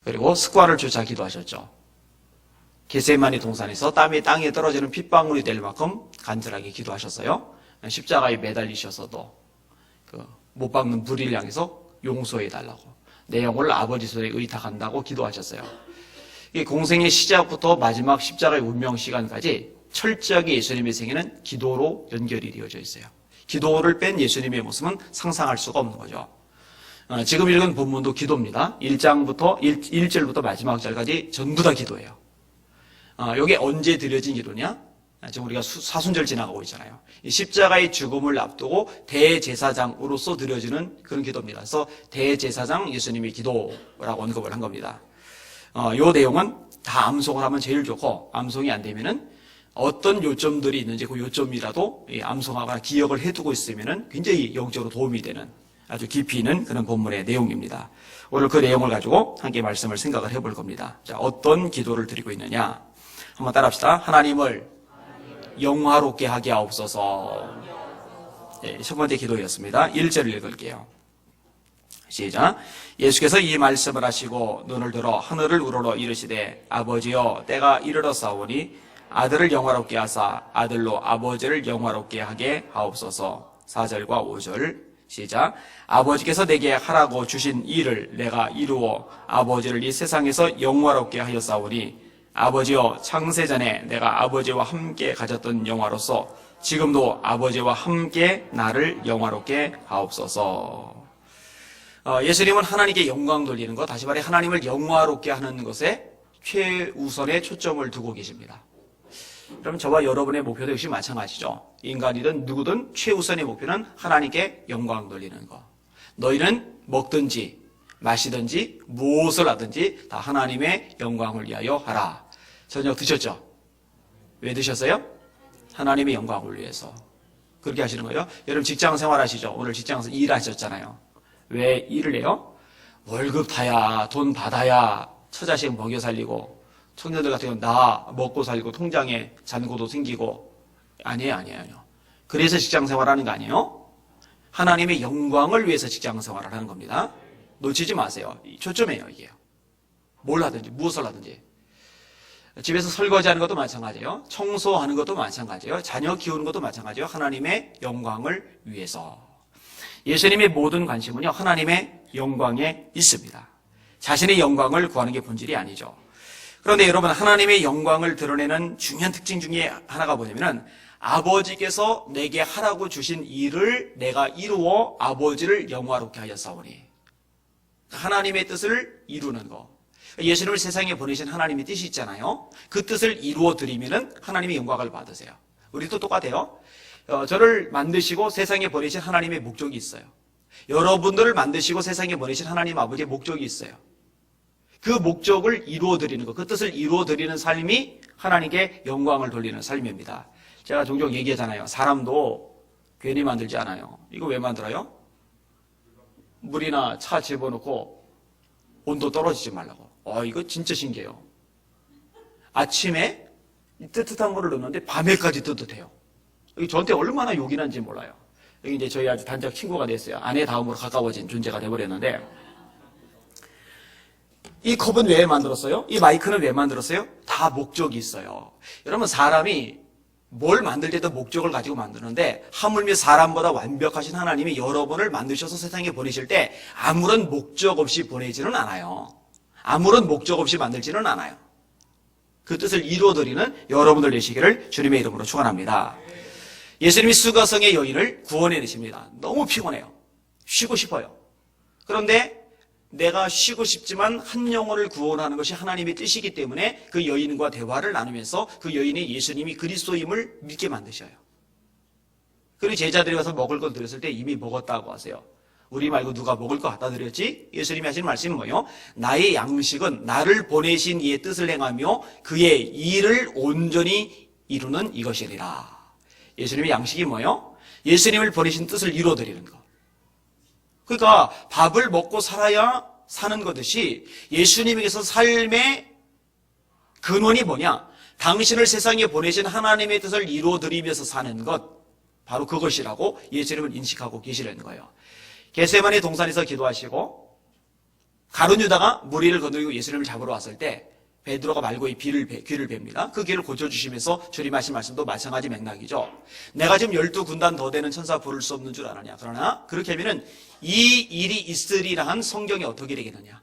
그리고 습관을 쫓아 기도하셨죠. 겟세마니 동산에서 땀이 땅에 떨어지는 핏방울이 될 만큼 간절하게 기도하셨어요. 십자가에 매달리셔서도 못 박는 불의를 향해서 용서해달라고, 내 영혼을 아버지 손에 의탁한다고 기도하셨어요. 이 공생의 시작부터 마지막 십자가의 운명 시간까지 철저하게 예수님의 생애는 기도로 연결이 되어져 있어요. 기도를 뺀 예수님의 모습은 상상할 수가 없는 거죠. 지금 읽은 본문도 기도입니다. 1절부터 마지막 절까지 전부 다 기도예요. 이게 언제 드려진 기도냐? 지금 우리가 사순절 지나가고 있잖아요. 이 십자가의 죽음을 앞두고 대제사장으로서 드려지는 그런 기도입니다. 그래서 대제사장 예수님의 기도라고 언급을 한 겁니다. 이 내용은 다 암송을 하면 제일 좋고, 암송이 안 되면은 어떤 요점들이 있는지 그 요점이라도 암송하거나 기억을 해두고 있으면은 굉장히 영적으로 도움이 되는 아주 깊이 있는 그런 본문의 내용입니다. 오늘 그 내용을 가지고 함께 말씀을 생각을 해볼 겁니다. 자, 어떤 기도를 드리고 있느냐? 한번 따라합시다. 하나님을 영화롭게 하게 하옵소서. 네, 첫 번째 기도였습니다. 1절을 읽을게요. 시작. 예수께서 이 말씀을 하시고 눈을 들어 하늘을 우러러 이르시되 아버지여 때가 이르렀사오니 아들을 영화롭게 하사 아들로 아버지를 영화롭게 하게 하옵소서. 4절과 5절 시작. 아버지께서 내게 하라고 주신 일을 내가 이루어 아버지를 이 세상에서 영화롭게 하였사오니 아버지여 창세전에 내가 아버지와 함께 가졌던 영화로서 지금도 아버지와 함께 나를 영화롭게 하옵소서. 예수님은 하나님께 영광 돌리는 것, 다시 말해 하나님을 영화롭게 하는 것에 최우선의 초점을 두고 계십니다. 그럼 저와 여러분의 목표도 역시 마찬가지죠. 인간이든 누구든 최우선의 목표는 하나님께 영광 돌리는 것. 너희는 먹든지 마시든지 무엇을 하든지 다 하나님의 영광을 위하여 하라. 저녁 드셨죠? 왜 드셨어요? 하나님의 영광을 위해서. 그렇게 하시는 거예요. 여러분 직장 생활 하시죠? 오늘 직장에서 일하셨잖아요. 왜 일을 해요? 월급 타야, 돈 받아야 처자식 먹여 살리고, 청년들 같은 경우는 나 먹고 살고 통장에 잔고도 생기고. 아니에요. 그래서 직장 생활하는 거 아니에요? 하나님의 영광을 위해서 직장 생활을 하는 겁니다. 놓치지 마세요. 초점이에요, 이게요. 뭘 하든지, 무엇을 하든지. 집에서 설거지하는 것도 마찬가지예요. 청소하는 것도 마찬가지예요. 자녀 키우는 것도 마찬가지예요. 하나님의 영광을 위해서. 예수님의 모든 관심은요, 하나님의 영광에 있습니다. 자신의 영광을 구하는 게 본질이 아니죠. 그런데 여러분, 하나님의 영광을 드러내는 중요한 특징 중에 하나가 뭐냐면은 아버지께서 내게 하라고 주신 일을 내가 이루어 아버지를 영화롭게 하였사오니. 하나님의 뜻을 이루는 거. 예수님을 세상에 보내신 하나님의 뜻이 있잖아요. 그 뜻을 이루어 드리면은 하나님의 영광을 받으세요. 우리도 똑같아요. 저를 만드시고 세상에 보내신 하나님의 목적이 있어요. 여러분들을 만드시고 세상에 보내신 하나님 아버지의 목적이 있어요. 그 목적을 이루어 드리는 것, 그 뜻을 이루어 드리는 삶이 하나님께 영광을 돌리는 삶입니다. 제가 종종 얘기하잖아요. 사람도 괜히 만들지 않아요. 이거 왜 만들어요? 물이나 차 집어넣고 온도 떨어지지 말라고. 이거 진짜 신기해요. 아침에 뜨뜻한 물을 넣는데 밤에까지 뜨뜻해요. 이게 저한테 얼마나 요긴한지 몰라요. 여기 이제 저희 아주 단짝 친구가 됐어요. 아내 다음으로 가까워진 존재가 돼버렸는데, 이 컵은 왜 만들었어요? 이 마이크는 왜 만들었어요? 다 목적이 있어요. 여러분, 사람이 뭘 만들 때도 목적을 가지고 만드는데, 하물며 사람보다 완벽하신 하나님이 여러분을 만드셔서 세상에 보내실 때 아무런 목적 없이 보내지는 않아요. 아무런 목적 없이 만들지는 않아요. 그 뜻을 이루어드리는 여러분들 되시기를 주님의 이름으로 축원합니다. 예수님이 수가성의 여인을 구원해내십니다. 너무 피곤해요. 쉬고 싶어요. 그런데 내가 쉬고 싶지만 한 영혼을 구원하는 것이 하나님의 뜻이기 때문에 그 여인과 대화를 나누면서 그 여인이 예수님이 그리스도임을 믿게 만드셔요. 그리고 제자들이 가서 먹을 것 드렸을 때 이미 먹었다고 하세요. 우리 말고 누가 먹을 거 갖다 드렸지? 예수님이 하시는 말씀은 뭐예요? 나의 양식은 나를 보내신 이의 뜻을 행하며 그의 일을 온전히 이루는 이것이니라. 예수님의 양식이 뭐예요? 예수님을 보내신 뜻을 이루어드리는 것. 그러니까 밥을 먹고 살아야 사는 것이지, 예수님에게서 삶의 근원이 뭐냐? 당신을 세상에 보내신 하나님의 뜻을 이루어드리면서 사는 것, 바로 그것이라고 예수님을 인식하고 계시려는 거예요. 겟세마네 동산에서 기도하시고 가룟 유다가 무리를 거느리고 예수님을 잡으러 왔을 때 베드로가 말고의 귀를 뵙니다. 그 귀를 고쳐주시면서 주님 하신 말씀도 마찬가지 맥락이죠. 내가 지금 12군단 더 되는 천사 부를 수 없는 줄 아느냐. 그러나 그렇게 하면은 이 일이 있으리라 한 성경이 어떻게 되겠느냐.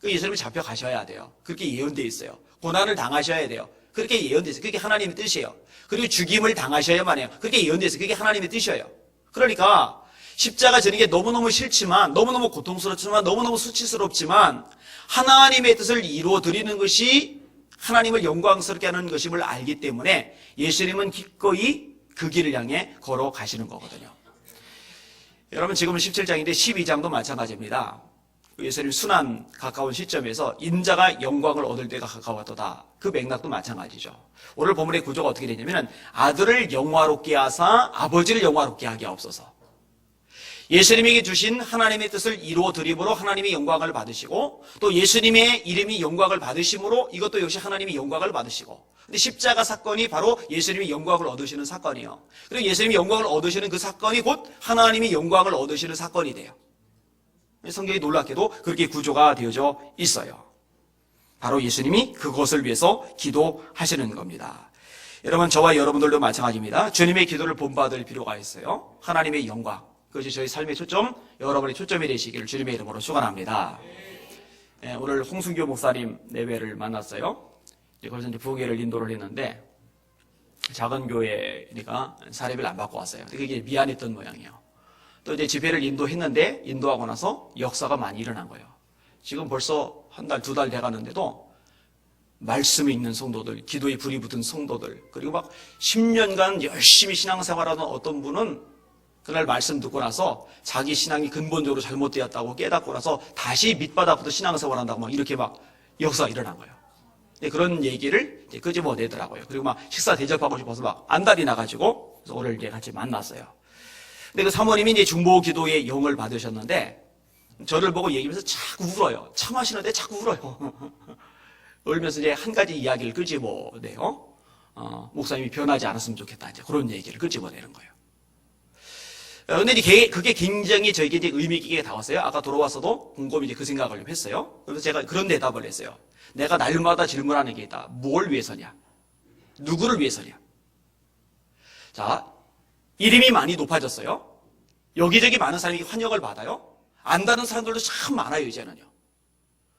그 예수님이 잡혀가셔야 돼요. 그렇게 예언되어 있어요. 고난을 당하셔야 돼요. 그렇게 예언되어 있어요. 그게 하나님의 뜻이에요. 그리고 죽임을 당하셔야만 해요. 그게 예언되어 있어요. 그게 하나님의 뜻이에요. 그러니까 십자가 지는 게 너무너무 싫지만, 너무너무 고통스럽지만, 너무너무 수치스럽지만 하나님의 뜻을 이루어드리는 것이 하나님을 영광스럽게 하는 것임을 알기 때문에 예수님은 기꺼이 그 길을 향해 걸어가시는 거거든요. 여러분, 지금은 17장인데 12장도 마찬가지입니다. 예수님 순환 가까운 시점에서 인자가 영광을 얻을 때가 가까웠도다. 그 맥락도 마찬가지죠. 오늘 본문의 구조가 어떻게 되냐면 아들을 영화롭게 하사 아버지를 영화롭게 하게 하옵소서. 예수님에게 주신 하나님의 뜻을 이루어 드림으로 하나님의 영광을 받으시고, 또 예수님의 이름이 영광을 받으심으로 이것도 역시 하나님의 영광을 받으시고, 근데 십자가 사건이 바로 예수님이 영광을 얻으시는 사건이에요. 그리고 예수님이 영광을 얻으시는 그 사건이 곧 하나님이 영광을 얻으시는 사건이 돼요. 성경이 놀랍게도 그렇게 구조가 되어져 있어요. 바로 예수님이 그것을 위해서 기도하시는 겁니다. 여러분, 저와 여러분들도 마찬가지입니다. 주님의 기도를 본받을 필요가 있어요. 하나님의 영광, 그것이 저희 삶의 초점, 여러분의 초점이 되시기를 주님의 이름으로 축원합니다. 오늘 홍순교 목사님 내외를 만났어요. 거기서 이제 부흥회를 인도를 했는데 작은 교회니까 사례비를 안 받고 왔어요. 그게 미안했던 모양이에요. 또 이제 집회를 인도했는데 인도하고 나서 역사가 많이 일어난 거예요. 지금 벌써 한 달, 두 달 돼가는데도 말씀이 있는 성도들, 기도에 불이 붙은 성도들, 그리고 막 10년간 열심히 신앙생활하던 어떤 분은 그날 말씀 듣고 나서 자기 신앙이 근본적으로 잘못되었다고 깨닫고 나서 다시 밑바닥부터 신앙생활한다고 막 이렇게 막 역사가 일어난 거예요. 그런 얘기를 끄집어내더라고요. 그리고 막 식사 대접하고 싶어서 막 안달이 나가지고 그래서 오늘 이제 같이 만났어요. 근데 그 사모님이 이제 중보 기도의 영을 받으셨는데 저를 보고 얘기하면서 자꾸 울어요. 참하시는데 자꾸 울어요. 울면서 이제 한 가지 이야기를 끄집어내요. 목사님이 변하지 않았으면 좋겠다. 이제 그런 얘기를 끄집어내는 거예요. 근데 이제 그게 굉장히 저에게 이제 의미 있게 다왔어요. 아까 돌아와서도 곰곰이 이제 그 생각을 좀 했어요. 그래서 제가 그런 대답을 했어요. 내가 날마다 질문하는 게 있다. 뭘 위해서냐? 누구를 위해서냐? 자, 이름이 많이 높아졌어요. 여기저기 많은 사람이 환영을 받아요. 안다는 사람들도 참 많아요, 이제는요.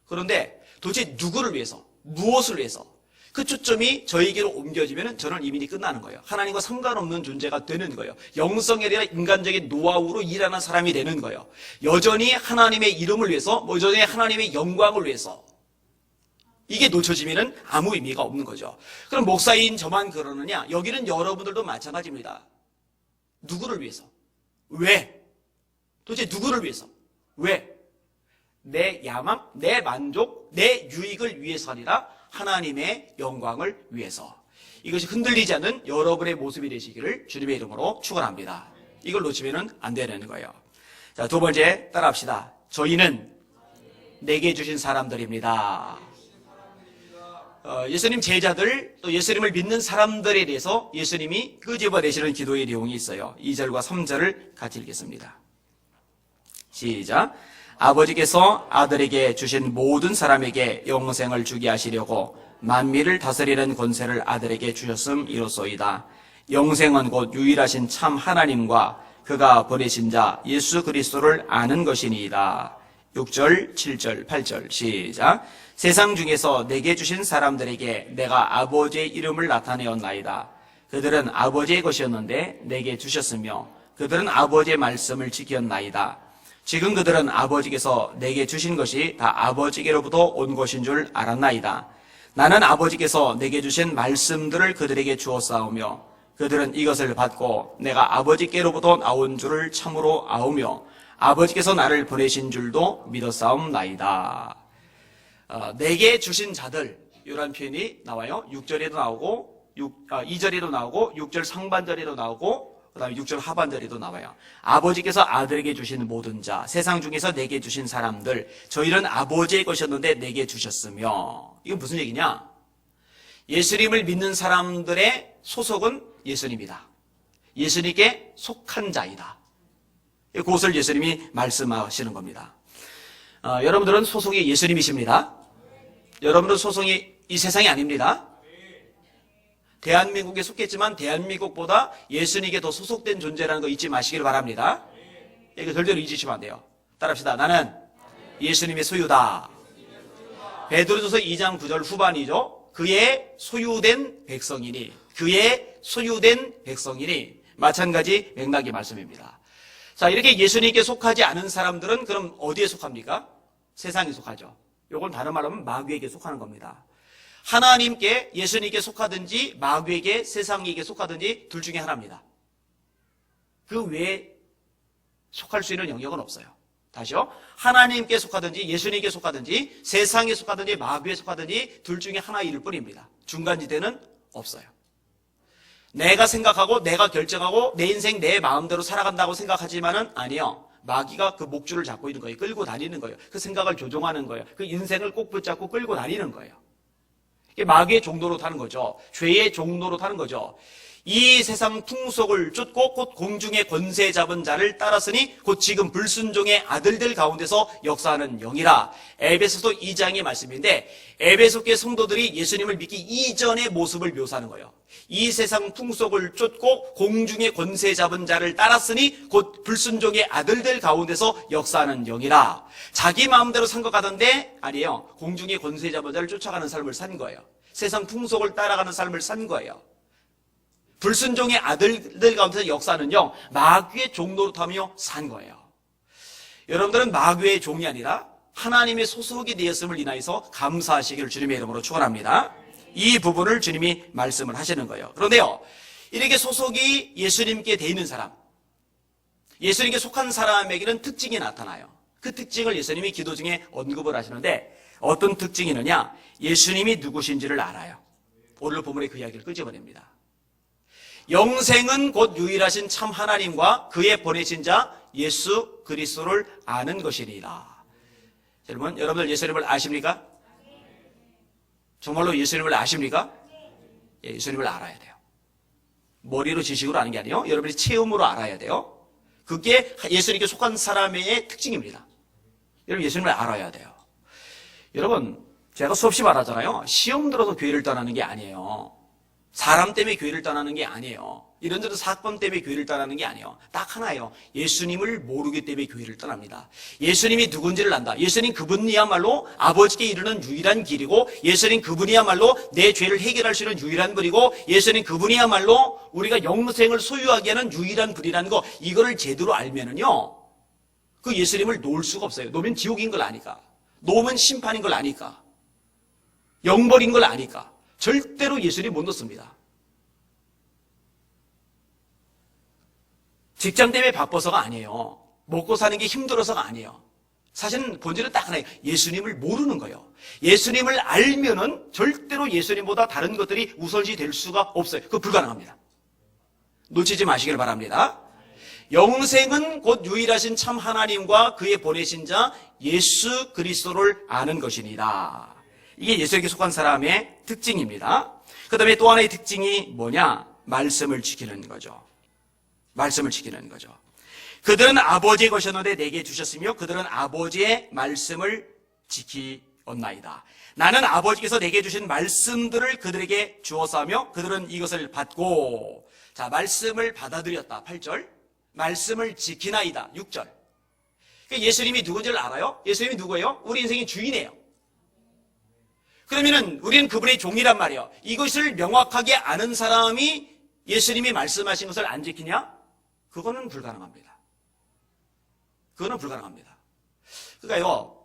그런데 도대체 누구를 위해서, 무엇을 위해서 그 초점이 저에게로 옮겨지면 저는 이민이 끝나는 거예요. 하나님과 상관없는 존재가 되는 거예요. 영성에 대한 인간적인 노하우로 일하는 사람이 되는 거예요. 여전히 하나님의 이름을 위해서, 여전히 하나님의 영광을 위해서 이게 놓쳐지면 아무 의미가 없는 거죠. 그럼 목사인 저만 그러느냐? 여기는 여러분들도 마찬가지입니다. 누구를 위해서? 왜? 도대체 누구를 위해서? 왜? 내 야망, 내 만족, 내 유익을 위해서 아니라 하나님의 영광을 위해서. 이것이 흔들리지 않는 여러분의 모습이 되시기를 주님의 이름으로 축원합니다. 이걸 놓치면 안 되는 거예요. 자, 두 번째 따라합시다. 저희는 내게 주신 사람들입니다. 예수님 제자들, 또 예수님을 믿는 사람들에 대해서 예수님이 끄집어내시는 기도의 내용이 있어요. 2절과 3절을 같이 읽겠습니다. 시작. 아버지께서 아들에게 주신 모든 사람에게 영생을 주게 하시려고 만민을 다스리는 권세를 아들에게 주셨음 이로소이다. 영생은 곧 유일하신 참 하나님과 그가 보내신 자 예수 그리스도를 아는 것이니이다. 6절, 7절, 8절 시작. 세상 중에서 내게 주신 사람들에게 내가 아버지의 이름을 나타내었나이다. 그들은 아버지의 것이었는데 내게 주셨으며 그들은 아버지의 말씀을 지켰나이다. 지금 그들은 아버지께서 내게 주신 것이 다 아버지께로부터 온 것인 줄 알았나이다. 나는 아버지께서 내게 주신 말씀들을 그들에게 주었사오며 그들은 이것을 받고 내가 아버지께로부터 나온 줄을 참으로 아오며 아버지께서 나를 보내신 줄도 믿었사옵나이다. 내게 주신 자들, 이런 표현이 나와요. 6절에도 나오고 2절에도 나오고 6절 상반절에도 나오고 그 다음에 6절 하반절에도 나와요. 아버지께서 아들에게 주신 모든 자, 세상 중에서 내게 주신 사람들, 저희는 아버지의 것이었는데 내게 주셨으며. 이건 무슨 얘기냐? 예수님을 믿는 사람들의 소속은 예수님이다. 예수님께 속한 자이다. 그것을 예수님이 말씀하시는 겁니다. 여러분들은 소속이 예수님이십니다. 여러분은 소속이 이 세상이 아닙니다. 대한민국에 속했지만 대한민국보다 예수님에게 더 소속된 존재라는 거 잊지 마시길 바랍니다. 이거 절대로 잊으시면 안 돼요. 따라합시다. 나는 예수님의 소유다. 베드로전서 2장 9절 후반이죠. 그의 소유된 백성이니, 그의 소유된 백성이니, 마찬가지 맥락의 말씀입니다. 자, 이렇게 예수님께 속하지 않은 사람들은 그럼 어디에 속합니까? 세상에 속하죠. 요걸 다른 말로 하면 마귀에게 속하는 겁니다. 하나님께, 예수님께 속하든지 마귀에게, 세상에게 속하든지 둘 중에 하나입니다. 그 외에 속할 수 있는 영역은 없어요. 다시요. 하나님께 속하든지 예수님께 속하든지 세상에 속하든지 마귀에 속하든지 둘 중에 하나일 뿐입니다. 중간지대는 없어요. 내가 생각하고 내가 결정하고 내 인생 내 마음대로 살아간다고 생각하지만은 아니요. 마귀가 그 목줄을 잡고 있는 거예요. 끌고 다니는 거예요. 그 생각을 조종하는 거예요. 그 인생을 꼭 붙잡고 끌고 다니는 거예요. 이게 마귀의 종로로 타는 거죠. 죄의 종로로 타는 거죠. 이 세상 풍속을 쫓고 곧 공중의 권세 잡은 자를 따랐으니 곧 지금 불순종의 아들들 가운데서 역사하는 영이라. 에베소서 2장의 말씀인데 에베소교회 성도들이 예수님을 믿기 이전의 모습을 묘사하는 거예요. 이 세상 풍속을 쫓고 공중의 권세 잡은 자를 따랐으니 곧 불순종의 아들들 가운데서 역사하는 영이라. 자기 마음대로 산 것 같은데 아니에요. 공중의 권세 잡은 자를 쫓아가는 삶을 산 거예요. 세상 풍속을 따라가는 삶을 산 거예요. 불순종의 아들들 가운데서 역사는요, 마귀의 종로로 타며 산 거예요. 여러분들은 마귀의 종이 아니라 하나님의 소속이 되었음을 인하여서 감사하시기를 주님의 이름으로 축원합니다. 이 부분을 주님이 말씀을 하시는 거예요. 그런데요, 이렇게 소속이 예수님께 돼 있는 사람, 예수님께 속한 사람에게는 특징이 나타나요. 그 특징을 예수님이 기도 중에 언급을 하시는데 어떤 특징이 있느냐? 예수님이 누구신지를 알아요. 오늘 본문에 그 이야기를 끄집어냅니다. 영생은 곧 유일하신 참 하나님과 그의 보내신 자 예수 그리스도를 아는 것이니라. 여러분들 예수님을 아십니까? 정말로 예수님을 아십니까? 예, 예수님을 알아야 돼요. 머리로 지식으로 아는 게 아니에요. 여러분이 체험으로 알아야 돼요. 그게 예수님께 속한 사람의 특징입니다. 여러분 예수님을 알아야 돼요. 여러분 제가 수없이 말하잖아요. 시험 들어서 교회를 떠나는 게 아니에요. 사람 때문에 교회를 떠나는 게 아니에요. 이런저런 사건 때문에 교회를 떠나는 게 아니에요. 딱 하나예요. 예수님을 모르기 때문에 교회를 떠납니다. 예수님이 누군지를 안다. 예수님 그분이야말로 아버지께 이르는 유일한 길이고 예수님 그분이야말로 내 죄를 해결할 수 있는 유일한 분이고 예수님 그분이야말로 우리가 영생을 소유하게 하는 유일한 분이라는 거, 이거를 제대로 알면은요, 그 예수님을 놓을 수가 없어요. 놓으면 지옥인 걸 아니까, 놓으면 심판인 걸 아니까, 영벌인 걸 아니까 절대로 예수님 못 놓습니다. 직장 때문에 바빠서가 아니에요. 먹고 사는 게 힘들어서가 아니에요. 사실은 본질은 딱 하나예요. 예수님을 모르는 거예요. 예수님을 알면은 절대로 예수님보다 다른 것들이 우선시 될 수가 없어요. 그거 불가능합니다. 놓치지 마시길 바랍니다. 영생은 곧 유일하신 참 하나님과 그의 보내신 자 예수 그리스도를 아는 것이니라. 이게 예수에게 속한 사람의 특징입니다. 그 다음에 또 하나의 특징이 뭐냐? 말씀을 지키는 거죠. 말씀을 지키는 거죠. 그들은 아버지의 것이었는데 내게 주셨으며 그들은 아버지의 말씀을 지키었나이다. 나는 아버지께서 내게 주신 말씀들을 그들에게 주어서 하며 그들은 이것을 받고, 자, 말씀을 받아들였다. 8절. 말씀을 지키나이다. 6절. 예수님이 누군지를 알아요? 예수님이 누구예요? 우리 인생의 주인이에요. 그러면은 우리는 그분의 종이란 말이에요. 이것을 명확하게 아는 사람이 예수님이 말씀하신 것을 안 지키냐? 그거는 불가능합니다. 그거는 불가능합니다. 그러니까요,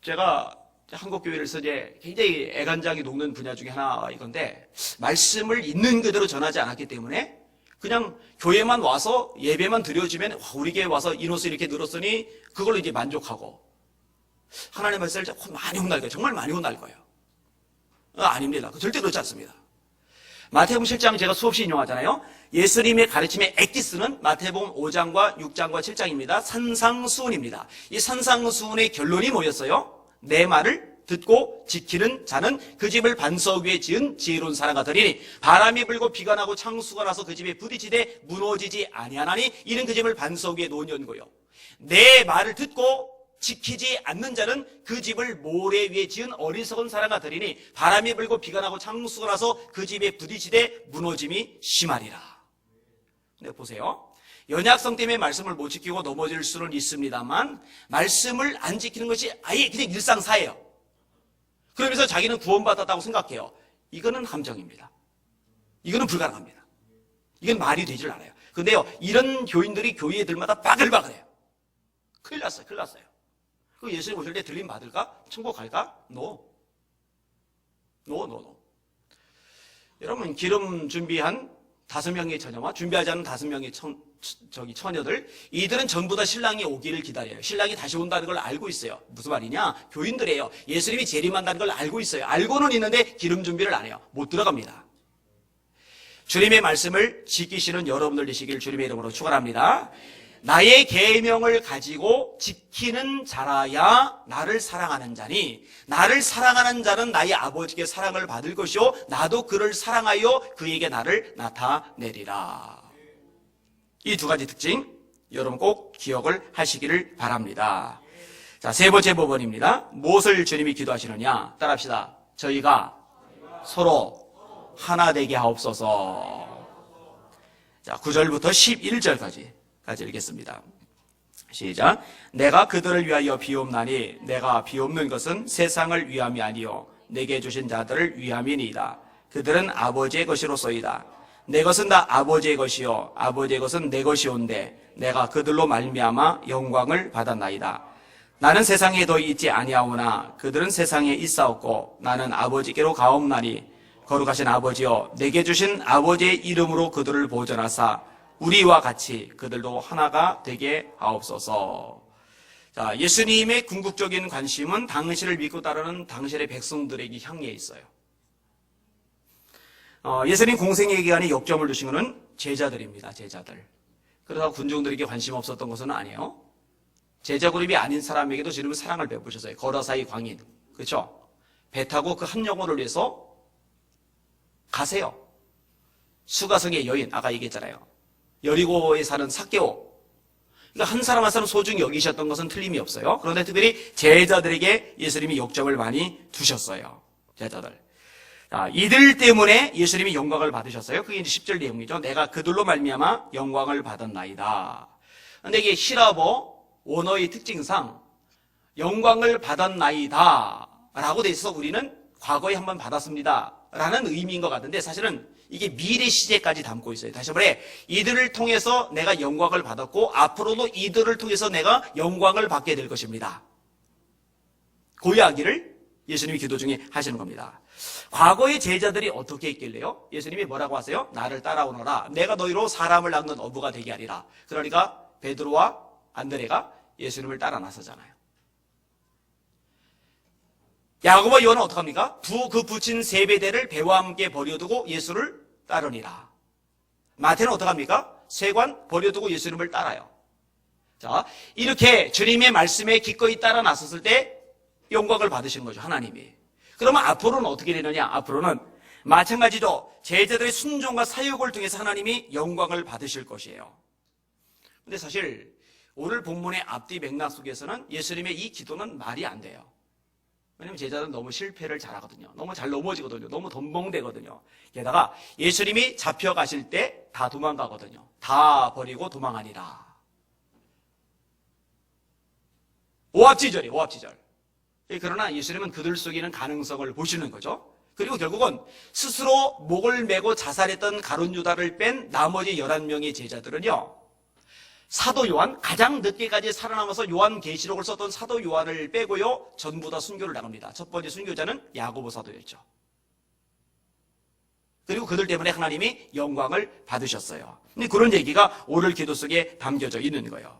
제가 한국교회에서 이제 굉장히 애간장이 녹는 분야 중에 하나가 이건데, 말씀을 있는 그대로 전하지 않았기 때문에 그냥 교회만 와서 예배만 드려주면 우리 교회 와서 인원수 이렇게 늘었으니 그걸로 이제 만족하고, 하나님의 말씀을 많이 혼날 거예요. 정말 많이 혼날 거예요. 아닙니다. 절대 그렇지 않습니다. 마태복음 7장 제가 수없이 인용하잖아요. 예수님의 가르침의 엑기스는 마태복음 5장과 6장과 7장입니다. 산상수훈입니다. 이 산상수훈의 결론이 뭐였어요? 내 말을 듣고 지키는 자는 그 집을 반석 위에 지은 지혜로운 사람과 같으리니 바람이 불고 비가 나고 창수가 나서 그 집에 부딪히되 무너지지 아니하나니 이는 그 집을 반석 위에 놓은 연고요. 내 말을 듣고 지키지 않는 자는 그 집을 모래 위에 지은 어리석은 사람과 들이니 바람이 불고 비가 나고 창수가 나서 그 집에 부딪히되 무너짐이 심하리라. 근데 보세요. 연약성 때문에 말씀을 못 지키고 넘어질 수는 있습니다만 말씀을 안 지키는 것이 아예 그냥 일상사예요. 그러면서 자기는 구원받았다고 생각해요. 이거는 함정입니다. 이거는 불가능합니다. 이건 말이 되질 않아요. 근데요, 이런 교인들이 교회에 들마다 바글바글해요. 큰일 났어요. 큰일 났어요. 그 예수님 오실 때 들림 받을까? 천국 갈까? 노. 여러분, 기름 준비한 5명의 처녀와 준비하지 않은 5명의 처녀들, 이들은 전부 다 신랑이 오기를 기다려요. 신랑이 다시 온다는 걸 알고 있어요. 무슨 말이냐? 교인들이에요. 예수님이 재림한다는 걸 알고 있어요. 알고는 있는데 기름 준비를 안 해요. 못 들어갑니다. 주님의 말씀을 지키시는 여러분들 되시길 주님의 이름으로 축원합니다. 나의 계명을 가지고 지키는 자라야 나를 사랑하는 자니 나를 사랑하는 자는 나의 아버지께 사랑을 받을 것이요 나도 그를 사랑하여 그에게 나를 나타내리라. 이 두 가지 특징 여러분 꼭 기억을 하시기를 바랍니다. 자, 세 번째 부분입니다. 무엇을 주님이 기도하시느냐? 따라합시다. 저희가 서로 하나 되게 하옵소서. 자, 9절부터 11절까지 읽겠습니다. 시작. 내가 그들을 위하여 비옵나니 내가 비옵는 것은 세상을 위함이 아니요 내게 주신 자들을 위함이니이다. 그들은 아버지의 것이로소이다. 내 것은 다 아버지의 것이요 아버지의 것은 내 것이온데 내가 그들로 말미암아 영광을 받았나이다. 나는 세상에 더 있지 아니하오나 그들은 세상에 있사옵고 나는 아버지께로 가옵나니 거룩하신 아버지여 내게 주신 아버지의 이름으로 그들을 보존하사 우리와 같이 그들도 하나가 되게 하옵소서. 자, 예수님의 궁극적인 관심은 당신을 믿고 따르는 당신의 백성들에게 향해 있어요. 예수님 공생의 기간에 역점을 두신 것은 제자들입니다. 제자들. 그러다 군중들에게 관심 없었던 것은 아니에요. 제자 그룹이 아닌 사람에게도 주님은 사랑을 베푸셨어요. 거라사의 광인. 그렇죠? 배 타고 그 한 영혼을 위해서 가세요. 수가성의 여인, 아까 얘기했잖아요. 여리고에 사는 삭개오. 그러니까 한 사람 한 사람 소중히 여기셨던 것은 틀림이 없어요. 그런데 특별히 제자들에게 예수님이 역점을 많이 두셨어요. 제자들. 자, 이들 때문에 예수님이 영광을 받으셨어요. 그게 이제 10절 내용이죠. 내가 그들로 말미암아 영광을 받았나이다. 근데 이게 히라보 원어의 특징상 영광을 받았나이다 라고 돼 있어서 우리는 과거에 한번 받았습니다 라는 의미인 것 같은데 사실은 이게 미래 시제까지 담고 있어요. 다시 말해 이들을 통해서 내가 영광을 받았고 앞으로도 이들을 통해서 내가 영광을 받게 될 것입니다. 그 이야기를 예수님이 기도 중에 하시는 겁니다. 과거의 제자들이 어떻게 했길래요? 예수님이 뭐라고 하세요? 나를 따라오너라. 내가 너희로 사람을 낳는 어부가 되게 하리라. 그러니까 베드로와 안드레가 예수님을 따라 나서잖아요. 야고보와 요한은 어떡합니까? 그 부친 세베대를 배와 함께 버려두고 예수를 따르니라. 마태는 어떡합니까? 세관 버려두고 예수님을 따라요. 자, 이렇게 주님의 말씀에 기꺼이 따라 나섰을 때 영광을 받으신 거죠, 하나님이. 그러면 앞으로는 어떻게 되느냐? 앞으로는 마찬가지로 제자들의 순종과 사역을 통해서 하나님이 영광을 받으실 것이에요. 근데 사실 오늘 본문의 앞뒤 맥락 속에서는 예수님의 이 기도는 말이 안 돼요. 왜냐면 제자들은 너무 실패를 잘하거든요. 너무 잘 넘어지거든요. 너무 덤벙대거든요. 게다가 예수님이 잡혀가실 때 다 도망가거든요. 다 버리고 도망하니라. 오합지절이에요. 오합지절. 그러나 예수님은 그들 속에 있는 가능성을 보시는 거죠. 그리고 결국은 스스로 목을 메고 자살했던 가룟 유다를 뺀 나머지 11명의 제자들은요. 사도 요한, 가장 늦게까지 살아남아서 요한계시록을 썼던 사도 요한을 빼고요. 전부 다 순교를 나갑니다. 첫 번째 순교자는 야고보 사도였죠. 그리고 그들 때문에 하나님이 영광을 받으셨어요. 근데 그런 얘기가 오늘 기도 속에 담겨져 있는 거예요.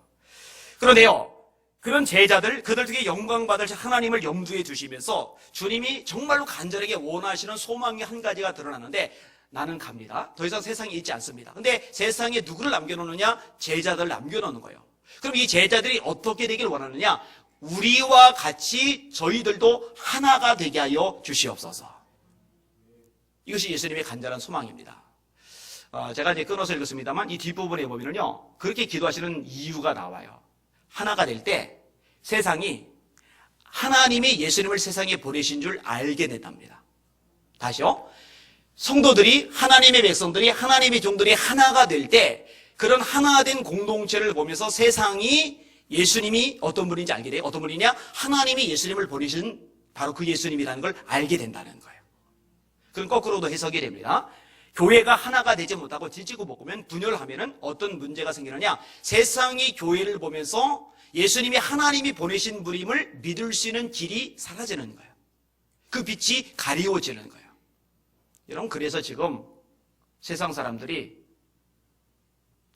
그런데요. 그런 제자들, 그들 중에 영광 받을 하나님을 염두에 두시면서 주님이 정말로 간절하게 원하시는 소망이 한 가지가 드러나는데 나는 갑니다. 더 이상 세상에 있지 않습니다. 근데 세상에 누구를 남겨놓느냐? 제자들을 남겨놓는 거예요. 그럼 이 제자들이 어떻게 되길 원하느냐? 우리와 같이 저희들도 하나가 되게 하여 주시옵소서. 이것이 예수님의 간절한 소망입니다. 제가 이제 끊어서 읽었습니다만 이 뒷부분에 보면은요, 그렇게 기도하시는 이유가 나와요. 하나가 될 때 세상이 하나님이 예수님을 세상에 보내신 줄 알게 된답니다. 다시요. 성도들이, 하나님의 백성들이, 하나님의 종들이 하나가 될 때 그런 하나된 공동체를 보면서 세상이 예수님이 어떤 분인지 알게 돼요. 어떤 분이냐? 하나님이 예수님을 보내신 바로 그 예수님이라는 걸 알게 된다는 거예요. 그럼 거꾸로도 해석이 됩니다. 교회가 하나가 되지 못하고 지지고 볶으면 분열하면은 어떤 문제가 생기느냐? 세상이 교회를 보면서 예수님이 하나님이 보내신 분임을 믿을 수 있는 길이 사라지는 거예요. 그 빛이 가리워지는 거예요. 여러분, 그래서 지금 세상 사람들이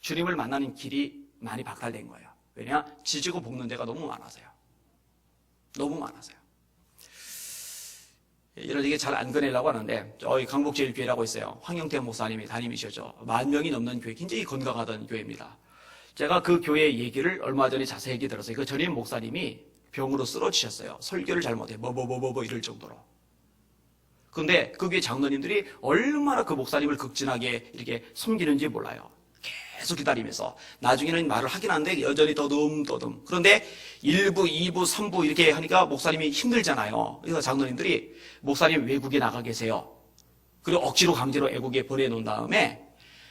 주님을 만나는 길이 많이 박탈된 거예요. 왜냐? 지지고 볶는 데가 너무 많아서요. 너무 많아서요. 이런 얘기 잘 안 꺼내려고 하는데, 저희 강북제일교회라고 있어요. 황영태 목사님이 담임이셨죠. 10,000명이 넘는 교회, 굉장히 건강하던 교회입니다. 제가 그 교회 얘기를 얼마 전에 자세히 들었어요. 그 전임 목사님이 병으로 쓰러지셨어요. 설교를 잘못해. 이럴 정도로. 그런데 그 교회 장로님들이 얼마나 그 목사님을 극진하게 이렇게 섬기는지 몰라요. 계속 기다리면서. 나중에는 말을 하긴 하는데 여전히 떠듬떠듬. 그런데 1부, 2부, 3부 이렇게 하니까 목사님이 힘들잖아요. 그래서 장로님들이 목사님 외국에 나가 계세요. 그리고 억지로 강제로 애국에 보내놓은 다음에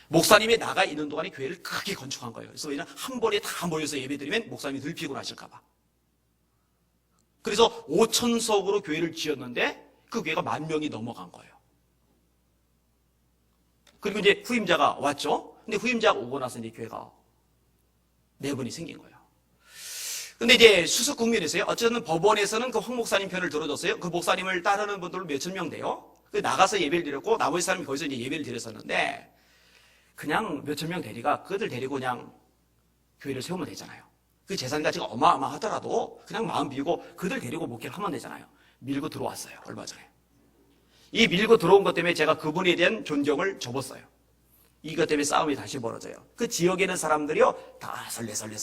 목사님이 나가 있는 동안에 교회를 크게 건축한 거예요. 그래서 왜냐면 한 번에 다 모여서 예배드리면 목사님이 덜 피곤하실까 봐. 그래서 5,000석으로 교회를 지었는데 그 교회가 10,000명이 넘어간 거예요. 그리고 이제 후임자가 왔죠. 근데 후임자가 오고 나서 이제 교회가 내분이 생긴 거예요. 근데 이제 수석 국면에서요. 어쨌든 법원에서는 그 황 목사님 편을 들어줬어요. 그 목사님을 따르는 분들 몇천 명 돼요. 나가서 예배를 드렸고 나머지 사람이 거기서 이제 예배를 드렸었는데 그냥 몇천 명 되니까 그들 데리고 그냥 교회를 세우면 되잖아요. 그 재산 가치가 어마어마하더라도 그냥 마음 비우고 그들 데리고 목회를 하면 되잖아요. 밀고 들어왔어요. 얼마 전에. 이 밀고 들어온 것 때문에 제가 그분에 대한 존경을 접었어요. 이것 때문에 싸움이 다시 벌어져요. 그 지역에 있는 사람들이요 다 설레설레.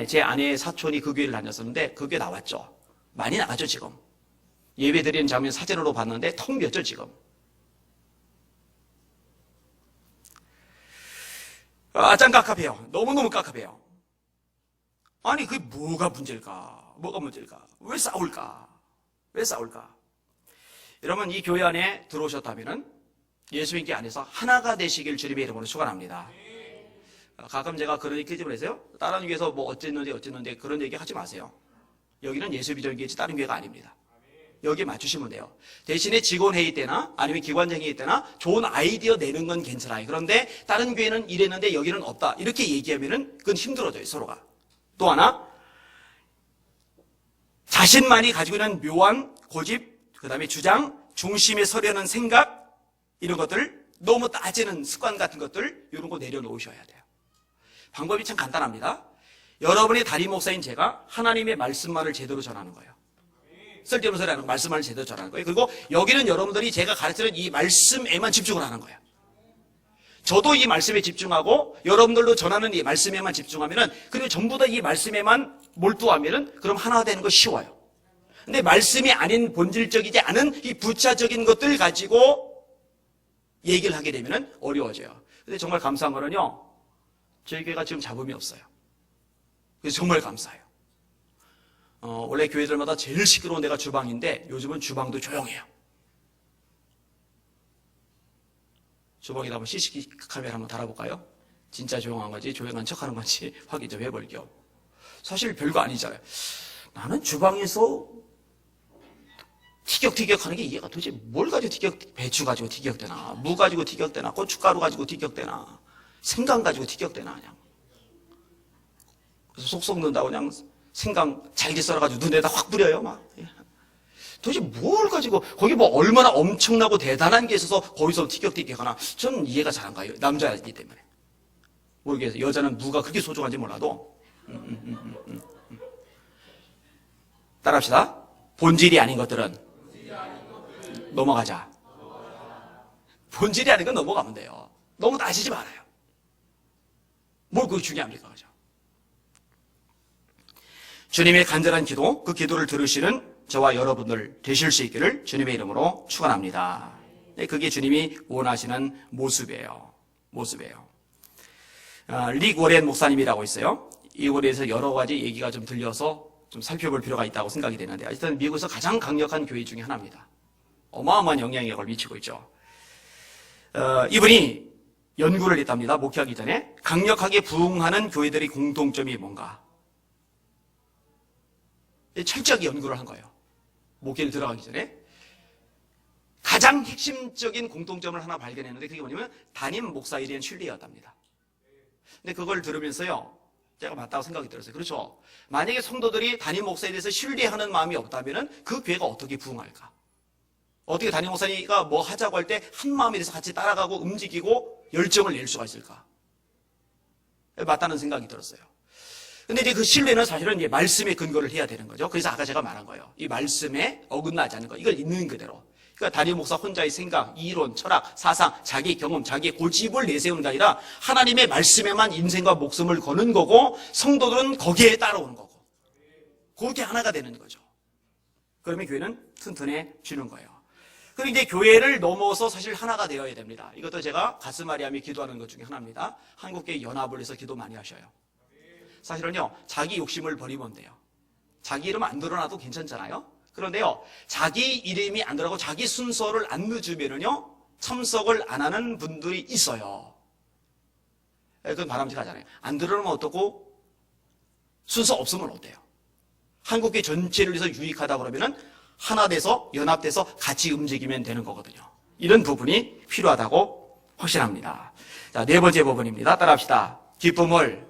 제 아내의 사촌이 그 교회를 다녔었는데 그 교회 나왔죠. 많이 나가죠 지금. 예배 드리는 장면 사진으로 봤는데 텅 비었죠 지금. 짱 깝깝해요. 너무너무 깝깝해요. 아니 그게 뭐가 문제일까? 왜 싸울까? 여러분, 이 교회 안에 들어오셨다면은 예수님께 안에서 하나가 되시길 주님의 이름으로 축원합니다. 가끔 제가 그런 얘기 좀 해서요. 다른 교회에서 뭐 어쨌는데 그런 얘기 하지 마세요. 여기는 예수 비전교회지 다른 교회가 아닙니다. 여기에 맞추시면 돼요. 대신에 직원 회의 때나 아니면 기관 회의 때나 좋은 아이디어 내는 건 괜찮아요. 그런데 다른 교회는 이랬는데 여기는 없다. 이렇게 얘기하면은 그건 힘들어져요, 서로가. 또 하나, 자신만이 가지고 있는 묘한 고집, 그 다음에 주장, 중심에 서려는 생각, 이런 것들, 너무 따지는 습관 같은 것들, 이런 거 내려놓으셔야 돼요. 방법이 참 간단합니다. 여러분의 담임 목사인 제가 하나님의 말씀만을 제대로 전하는 거예요. 쓸데없는 소리 하는 말씀만을 제대로 전하는 거예요. 그리고 여기는 여러분들이 제가 가르치는 이 말씀에만 집중을 하는 거예요. 저도 이 말씀에 집중하고 여러분들도 전하는 이 말씀에만 집중하면은, 그리고 전부 다 이 말씀에만 몰두하면은 그럼 하나 되는 거 쉬워요. 근데 말씀이 아닌 본질적이지 않은 이 부차적인 것들 가지고 얘기를 하게 되면은 어려워져요. 근데 정말 감사한 거는요, 저희 교회가 지금 잡음이 없어요. 그래서 정말 감사해요. 원래 교회들마다 제일 시끄러운 데가 주방인데 요즘은 주방도 조용해요. 주방에다 한번 CCTV 카메라 한번 달아볼까요? 진짜 조용한 건지 조용한 척하는 건지 확인 좀 해볼 겸. 사실 별거 아니잖아요. 나는 주방에서 티격태격하는 게 이해가 도대체 뭘 가지고 배추 가지고 티격대나, 무 가지고 티격대나, 고춧가루 가지고 티격대나, 생강 가지고 티격대나, 그냥. 그래서 속 썩는다고 그냥 생강 잘게 썰어가지고 눈에다 확 뿌려요, 막. 도대체 뭘 가지고, 거기 뭐 얼마나 엄청나고 대단한 게 있어서 거기서 티격태격하나, 저는 이해가 잘 안 가요. 남자이기 때문에. 모르겠어요. 여자는 무가 그렇게 소중한지 몰라도. 따라합시다. 본질이 아닌 것들은 넘어가자. 본질이 아닌 건 넘어가면 돼요. 너무 따지지 말아요. 뭘 그게 중요합니까? 그죠? 주님의 간절한 기도, 그 기도를 들으시는 저와 여러분들 되실 수 있기를 주님의 이름으로 축원합니다. 네, 그게 주님이 원하시는 모습이에요. 릭 워렌 목사님이라고 있어요. 이거에 대해서 여러 가지 얘기가 좀 들려서 좀 살펴볼 필요가 있다고 생각이 되는데, 하여튼 미국에서 가장 강력한 교회 중에 하나입니다. 어마어마한 영향력을 미치고 있죠. 이분이 연구를 했답니다. 목회하기 전에. 강력하게 부흥하는 교회들의 공통점이 뭔가. 철저하게 연구를 한 거예요. 목회를 들어가기 전에. 가장 핵심적인 공통점을 하나 발견했는데 그게 뭐냐면 담임 목사에 대한 신뢰였답니다. 근데 그걸 들으면서요, 제가 맞다고 생각이 들었어요. 그렇죠. 만약에 성도들이 담임 목사에 대해서 신뢰하는 마음이 없다면 그 교회가 어떻게 부흥할까? 어떻게 담임 목사가 뭐 하자고 할 때 한 마음에 대해서 같이 따라가고 움직이고 열정을 낼 수가 있을까? 맞다는 생각이 들었어요. 근데 이제 그 신뢰는 사실은 이제 말씀에 근거를 해야 되는 거죠. 그래서 아까 제가 말한 거예요. 이 말씀에 어긋나지 않는 거. 이걸 있는 그대로. 그러니까 담임 목사 혼자의 생각, 이론, 철학, 사상, 자기 경험, 자기의 고집을 내세우는 게 아니라 하나님의 말씀에만 인생과 목숨을 거는 거고 성도들은 거기에 따라오는 거고. 그렇게 하나가 되는 거죠. 그러면 교회는 튼튼해지는 거예요. 그리고 이제 교회를 넘어서 사실 하나가 되어야 됩니다. 이것도 제가 가슴앓이하며 기도하는 것 중에 하나입니다. 한국교회 연합을 해서 기도 많이 하셔요. 사실은요, 자기 욕심을 버리면 돼요. 자기 이름 안 드러나도 괜찮잖아요. 그런데요, 자기 이름이 안 들어가고 자기 순서를 안 늦으면은요, 참석을 안 하는 분들이 있어요. 그건 바람직하잖아요. 안 드러나면 어떻고, 순서 없으면 어때요? 한국교회 전체를 위해서 유익하다 그러면은 하나 돼서, 연합돼서 같이 움직이면 되는 거거든요. 이런 부분이 필요하다고 확신합니다. 자, 네 번째 부분입니다. 따라합시다. 기쁨을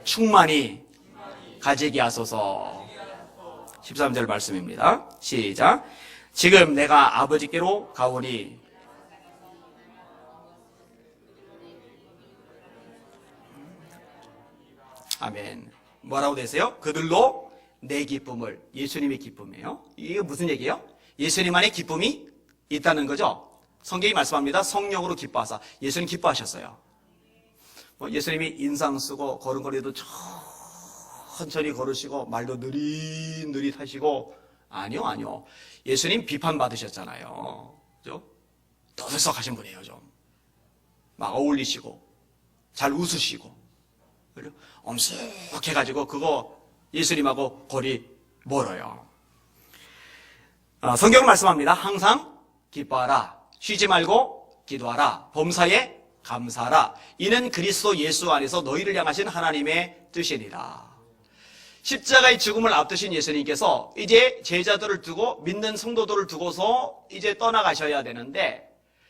충만히 가지게 하소서. 13절 말씀입니다. 시작. 지금 내가 아버지께로 가오니 아멘. 뭐라고 되세요? 그들로 내 기쁨을, 예수님의 기쁨이에요. 이게 무슨 얘기예요? 예수님 안에 기쁨이 있다는 거죠. 성경이 말씀합니다. 성령으로 기뻐하사. 예수님 기뻐하셨어요. 예수님이 인상 쓰고 걸음걸이도 천천히 걸으시고 말도 느릿느릿 하시고, 아니요. 예수님 비판받으셨잖아요. 그죠? 떠들썩하신 분이에요. 좀 막 어울리시고 잘 웃으시고, 그죠? 엄숙해가지고 그거 예수님하고 거리 멀어요. 성경은 말씀합니다. 항상 기뻐하라. 쉬지 말고 기도하라. 범사에 감사하라. 이는 그리스도 예수 안에서 너희를 향하신 하나님의 뜻이니라. 십자가의 죽음을 앞두신 예수님께서 이제 제자들을 두고 믿는 성도들을 두고서 이제 떠나가셔야 되는데,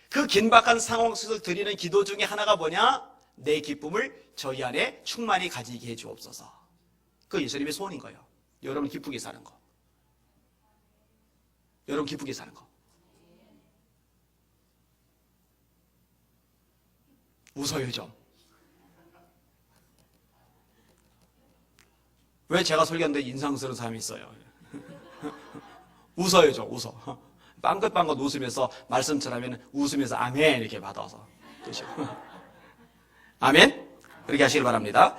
그 긴박한 상황 속에서 드리는 기도 중에 하나가 뭐냐? 내 기쁨을 저희 안에 충만히 가지게 해 주옵소서. 그 예수님의 소원인 거예요. 여러분 기쁘게 사는 거. 여러분 기쁘게 사는 거. 웃어요 좀. 왜 제가 설교하는데 인상스러운 사람이 있어요? 웃어요 좀, 웃어. 빵긋빵긋 웃으면서 말씀 전하면 웃으면서 아멘 이렇게 받아서 그렇죠? 아멘. 그렇게 하시길 바랍니다.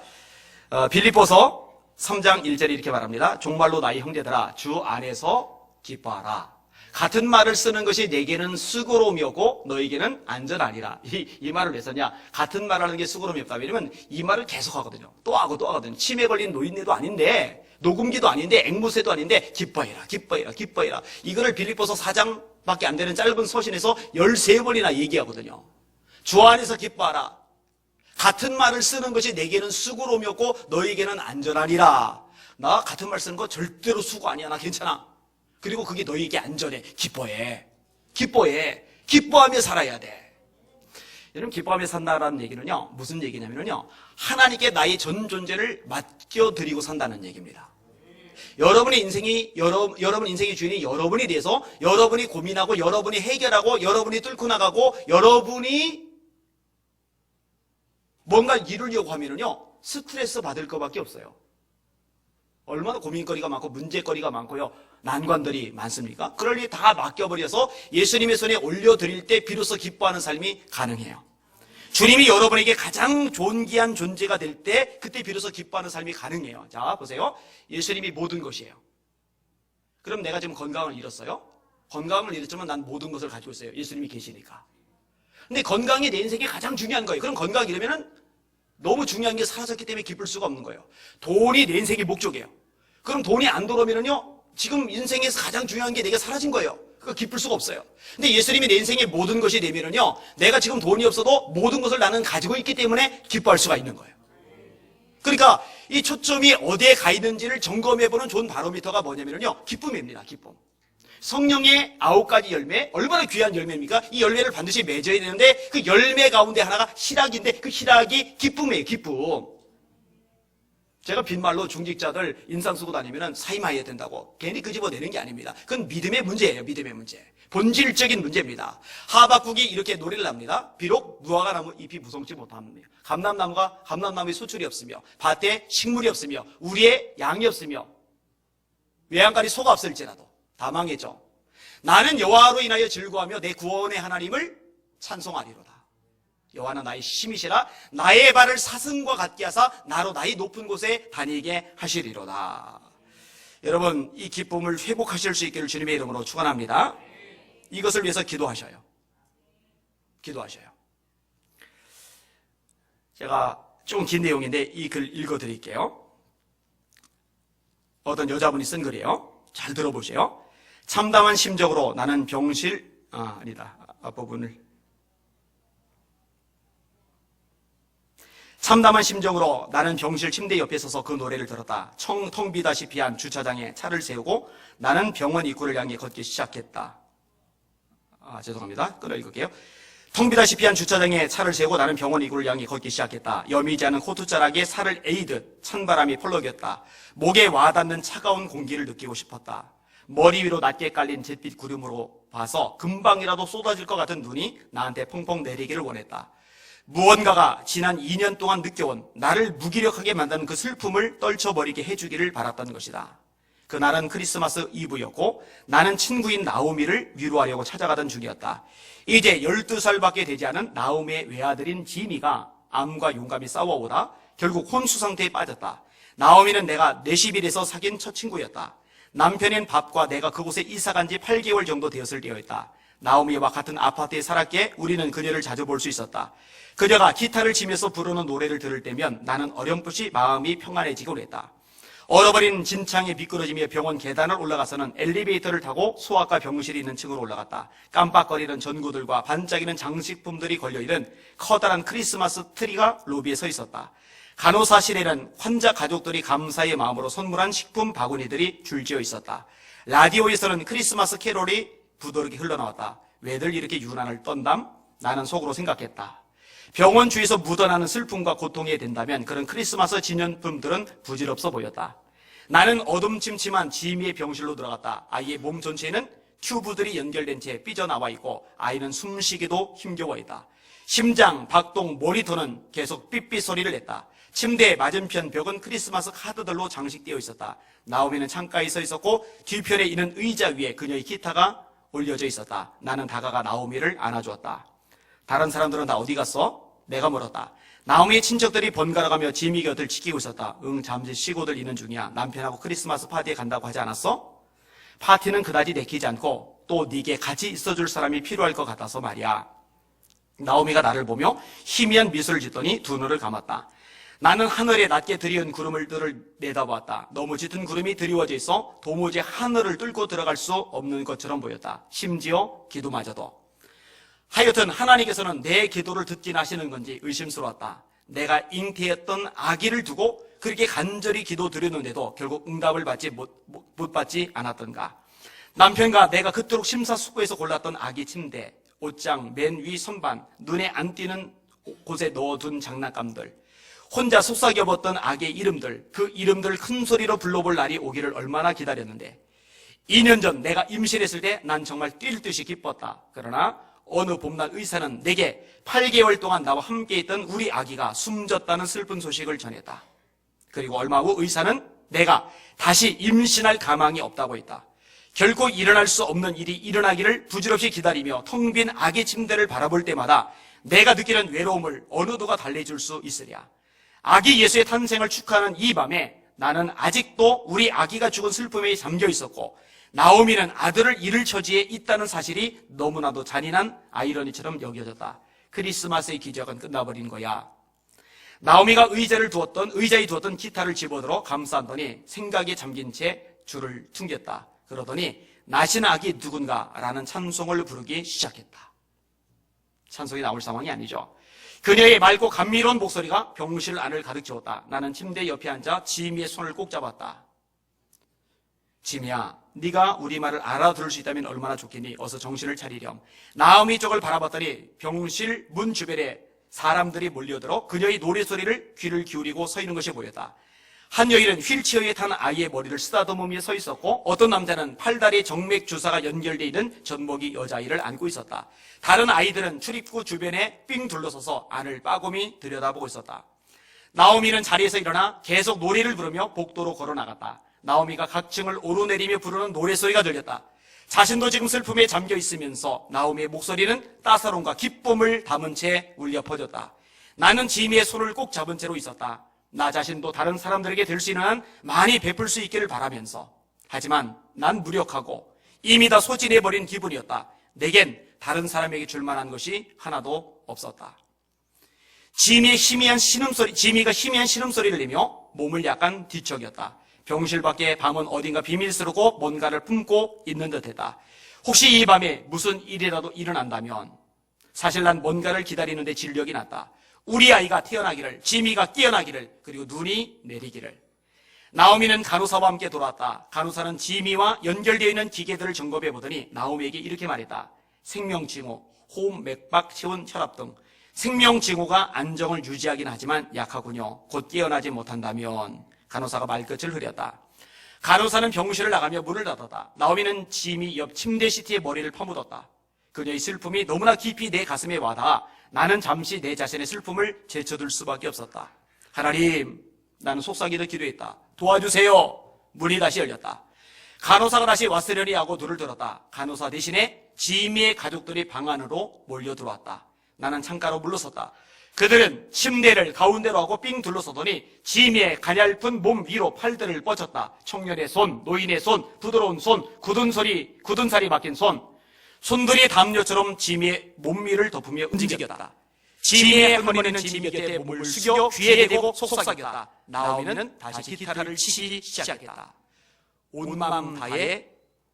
빌립보서 3장 1절이 이렇게 말합니다. 종말로 나의 형제들아, 주 안에서 기뻐하라. 같은 말을 쓰는 것이 내게는 수고로움이었고 너에게는 안전하니라. 이 말을 왜 썼냐? 같은 말을 하는 게 수고로움이 없다. 왜냐면 이 말을 계속 하거든요. 또 하고 또 하거든요. 치매 걸린 노인네도 아닌데, 녹음기도 아닌데, 앵무새도 아닌데 기뻐해라, 기뻐해라, 기뻐해라. 이거를 빌립보서 4장밖에 안 되는 짧은 서신에서 13번이나 얘기하거든요. 주 안에서 기뻐하라. 같은 말을 쓰는 것이 내게는 수고로움이었고 너에게는 안전하니라. 나 같은 말 쓰는 거 절대로 수고 아니야. 나 괜찮아. 그리고 그게 너에게 안전해. 기뻐해. 기뻐해. 기뻐하며 살아야 돼. 여러분, 기뻐하며 산다라는 얘기는요, 무슨 얘기냐면요, 하나님께 나의 전 존재를 맡겨드리고 산다는 얘기입니다. 여러분의 인생이, 여러분 인생의 주인이 여러분이 돼서 여러분이 고민하고 여러분이 해결하고 여러분이 뚫고 나가고 여러분이 뭔가 이루려고 하면은요, 스트레스 받을 것밖에 없어요. 얼마나 고민거리가 많고 문제거리가 많고요, 난관들이 많습니까? 그럴 일 다 맡겨버려서 예수님의 손에 올려드릴 때 비로소 기뻐하는 삶이 가능해요. 주님이 여러분에게 가장 존귀한 존재가 될 때 그때 비로소 기뻐하는 삶이 가능해요. 자, 보세요. 예수님이 모든 것이에요. 그럼 내가 지금 건강을 잃었어요? 건강을 잃었지만 난 모든 것을 가지고 있어요. 예수님이 계시니까. 근데 건강이 내 인생에 가장 중요한 거예요. 그럼 건강 잃으면은 너무 중요한 게 사라졌기 때문에 기쁠 수가 없는 거예요. 돈이 내 인생의 목적이에요. 그럼 돈이 안 들어오면요, 지금 인생에서 가장 중요한 게 내가 사라진 거예요. 그거 기쁠 수가 없어요. 근데 예수님이 내 인생의 모든 것이 되면은요, 내가 지금 돈이 없어도 모든 것을 나는 가지고 있기 때문에 기뻐할 수가 있는 거예요. 그러니까 이 초점이 어디에 가 있는지를 점검해보는 좋은 바로미터가 뭐냐면요, 기쁨입니다. 기쁨. 성령의 9가지 열매, 얼마나 귀한 열매입니까? 이 열매를 반드시 맺어야 되는데 그 열매 가운데 하나가 희락인데 그 희락이 기쁨이에요. 기쁨. 제가 빈말로 중직자들 인상 쓰고 다니면 사임해야 된다고 괜히 끄집어내는 게 아닙니다. 그건 믿음의 문제예요. 믿음의 문제. 본질적인 문제입니다. 하박국이 이렇게 노래를 합니다. 비록 무화과나무 잎이 무성치 못하며 감람나무의 수출이 없으며 밭에 식물이 없으며 우리의 양이 없으며 외양간이 소가 없을지라도 다 망했죠. 나는 여호와로 인하여 즐거워하며 내 구원의 하나님을 찬송하리로다. 여호와는 나의 힘이시라 나의 발을 사슴과 같게 하사 나로 나의 높은 곳에 다니게 하시리로다. 여러분, 이 기쁨을 회복하실 수 있기를 주님의 이름으로 축원합니다. 이것을 위해서 기도하셔요. 기도하셔요. 제가 좀 긴 내용인데 이 글 읽어드릴게요. 어떤 여자분이 쓴 글이에요. 잘 들어보세요. 참담한 심정으로 나는 병실 앞부분을 참담한 심정으로 나는 병실 침대 옆에 서서 그 노래를 들었다. 텅 비다시피 한 주차장에 차를 세우고 나는 병원 입구를 향해 걷기 시작했다. 죄송합니다. 끊어 읽을게요. 텅 비다시피 한 주차장에 차를 세우고 나는 병원 입구를 향해 걷기 시작했다. 여미지 않은 코트자락에 살을 에이듯 찬바람이 펄럭였다. 목에 와닿는 차가운 공기를 느끼고 싶었다. 머리 위로 낮게 깔린 잿빛 구름으로 봐서 금방이라도 쏟아질 것 같은 눈이 나한테 펑펑 내리기를 원했다. 무언가가 지난 2년 동안 느껴온 나를 무기력하게 만드는 그 슬픔을 떨쳐버리게 해주기를 바랐던 것이다. 그날은 크리스마스 이브였고 나는 친구인 나오미를 위로하려고 찾아가던 중이었다. 이제 12살밖에 되지 않은 나오미의 외아들인 지미가 암과 용감히 싸워오다 결국 혼수 상태에 빠졌다. 나오미는 내가 40일에서 사귄 첫 친구였다. 남편인 밥과 내가 그곳에 이사간 지 8개월 정도 되었을 때였다. 나오미와 같은 아파트에 살았기에 우리는 그녀를 자주 볼 수 있었다. 그녀가 기타를 치면서 부르는 노래를 들을 때면 나는 어렴풋이 마음이 평안해지곤 했다. 얼어버린 진창에 미끄러지며 병원 계단을 올라가서는 엘리베이터를 타고 소아과 병실이 있는 층으로 올라갔다. 깜빡거리는 전구들과 반짝이는 장식품들이 걸려있는 커다란 크리스마스 트리가 로비에 서 있었다. 간호사실에는 환자 가족들이 감사의 마음으로 선물한 식품 바구니들이 줄지어 있었다. 라디오에서는 크리스마스 캐롤이 부드럽게 흘러나왔다. 왜들 이렇게 유난을 떤담? 나는 속으로 생각했다. 병원 주위에서 묻어나는 슬픔과 고통이 된다면 그런 크리스마스 기념품들은 부질없어 보였다. 나는 어둠침침한 지미의 병실로 들어갔다. 아이의 몸 전체에는 튜브들이 연결된 채 삐져나와 있고 아이는 숨쉬기도 힘겨워했다. 심장, 박동, 모니터는 계속 삐삐 소리를 냈다. 침대 맞은편 벽은 크리스마스 카드들로 장식되어 있었다. 나오미는 창가에 서 있었고 뒤편에 있는 의자 위에 그녀의 기타가 올려져 있었다. 나는 다가가 나오미를 안아주었다. 다른 사람들은 다 어디 갔어? 내가 물었다. 나오미의 친척들이 번갈아가며 지미 곁을 지키고 있었다. 잠시 쉬고들 있는 중이야. 남편하고 크리스마스 파티에 간다고 하지 않았어? 파티는 그다지 내키지 않고 또 네게 같이 있어줄 사람이 필요할 것 같아서 말이야. 나오미가 나를 보며 희미한 미소를 짓더니 두 눈을 감았다. 나는 하늘에 낮게 드리운 구름들을 내다보았다. 너무 짙은 구름이 드리워져 있어 도무지 하늘을 뚫고 들어갈 수 없는 것처럼 보였다. 심지어 기도마저도. 하여튼 하나님께서는 내 기도를 듣긴 하시는 건지 의심스러웠다. 내가 잉태했던 아기를 두고 그렇게 간절히 기도드렸는데도 결국 응답을 못 받지 않았던가. 남편과 내가 그토록 심사숙고해서 골랐던 아기 침대, 옷장 맨 위 선반, 눈에 안 띄는 곳에 넣어둔 장난감들, 혼자 속삭여봤던 아기의 이름들, 그 이름들을 큰 소리로 불러볼 날이 오기를 얼마나 기다렸는데 2년 전 내가 임신했을 때 난 정말 뛸 듯이 기뻤다. 그러나 어느 봄날 의사는 내게 8개월 동안 나와 함께 있던 우리 아기가 숨졌다는 슬픈 소식을 전했다. 그리고 얼마 후 의사는 내가 다시 임신할 가망이 없다고 했다. 결코 일어날 수 없는 일이 일어나기를 부질없이 기다리며 텅 빈 아기 침대를 바라볼 때마다 내가 느끼는 외로움을 어느 누가 달래줄 수 있으랴. 아기 예수의 탄생을 축하하는 이 밤에 나는 아직도 우리 아기가 죽은 슬픔에 잠겨 있었고 나오미는 아들을 잃을 처지에 있다는 사실이 너무나도 잔인한 아이러니처럼 여겨졌다. 크리스마스의 기적은 끝나버린 거야. 나오미가 의자에 두었던 기타를 집어들어 감싸더니 생각에 잠긴 채 줄을 퉁겼다. 그러더니 나시나기 누군가라는 찬송을 부르기 시작했다. 찬송이 나올 상황이 아니죠. 그녀의 맑고 감미로운 목소리가 병실 안을 가득 채웠다. 나는 침대 옆에 앉아 지미의 손을 꼭 잡았다. 지미야, 네가 우리 말을 알아들을 수 있다면 얼마나 좋겠니? 어서 정신을 차리렴. 나오미 쪽을 바라봤더니 병실 문 주변에 사람들이 몰려들어 그녀의 노래소리를 귀를 기울이고 서 있는 것이 보였다. 한 여인은 휠체어에 탄 아이의 머리를 쓰다듬으며 서 있었고, 어떤 남자는 팔다리에 정맥 주사가 연결되어 있는 젖먹이 여자아이를 안고 있었다. 다른 아이들은 출입구 주변에 삥 둘러서서 안을 빠꼼히 들여다보고 있었다. 나오미는 자리에서 일어나 계속 노래를 부르며 복도로 걸어나갔다. 나오미가 각 층을 오르내리며 부르는 노래소리가 들렸다. 자신도 지금 슬픔에 잠겨 있으면서 나오미의 목소리는 따사로움과 기쁨을 담은 채 울려 퍼졌다. 나는 지미의 손을 꼭 잡은 채로 있었다. 나 자신도 다른 사람들에게 될 수 있는 한 많이 베풀 수 있기를 바라면서. 하지만 난 무력하고 이미 다 소진해버린 기분이었다. 내겐 다른 사람에게 줄 만한 것이 하나도 없었다. 지미가 희미한 신음소리를 내며 몸을 약간 뒤척였다. 병실 밖에 밤은 어딘가 비밀스럽고 뭔가를 품고 있는 듯했다. 혹시 이 밤에 무슨 일이라도 일어난다면 사실 난 뭔가를 기다리는데 진력이 났다. 우리 아이가 태어나기를, 지미가 깨어나기를, 그리고 눈이 내리기를. 나오미는 간호사와 함께 돌아왔다. 간호사는 지미와 연결되어 있는 기계들을 점검해 보더니 나오미에게 이렇게 말했다. 생명징후, 호흡, 맥박, 체온, 혈압 등 생명징후가 안정을 유지하긴 하지만 약하군요. 곧 깨어나지 못한다면. 간호사가 말끝을 흐렸다. 간호사는 병실을 나가며 문을 닫았다. 나오미는 지미 옆 침대 시트에 머리를 퍼묻었다. 그녀의 슬픔이 너무나 깊이 내 가슴에 와닿아 나는 잠시 내 자신의 슬픔을 제쳐둘 수밖에 없었다. 하나님, 나는 속삭이듯 기도했다. 도와주세요. 문이 다시 열렸다. 간호사가 다시 왔으려니 하고 눈을 들었다. 간호사 대신에 지미의 가족들이 방 안으로 몰려 들어왔다. 나는 창가로 물러섰다. 그들은 침대를 가운데로 하고 삥 둘러서더니 지미의 가냘픈 몸 위로 팔들을 뻗쳤다. 청년의 손, 노인의 손, 부드러운 손, 굳은 살이 박힌 손. 손들이 담요처럼 지미의 몸 위를 덮으며 움직였다. 지미의 할머니는 지미 곁에 몸을 숙여 귀에 대고 속삭였다. 나오미는 다시 기타를 치기 시작했다. 온 마음 다해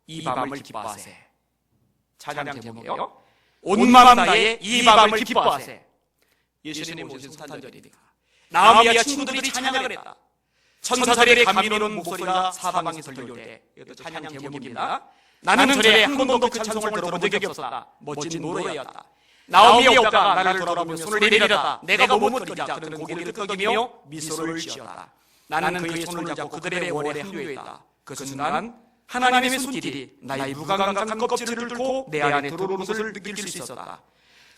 이 밤을 기뻐하세. 찬양 제목이요. 온 마음 다해 이 밤을 기뻐하세. 예수님 오신 성탄절이니까 나오미와 친구들이 찬양을 했다. 천사들의 감미로운 목소리가 사방에서 들려올 때, 이것도 찬양 제목입니다. 나는 절에 한 번도 그 찬송을 들어본 적이 없었다. 멋진 노래였다. 나오미의 오빠가 나를 돌아보며 손을 내밀었다. 내가 머뭇거리자 그는 고개를 끄덕이며 미소를 지었다. 나는 그의 손을 잡고 그들의 월에 합류했다. 그 순간 하나님의 손길이 나의 무감각한 껍질을 뚫고 내 안에 들어오는 것을 느낄 수 있었다.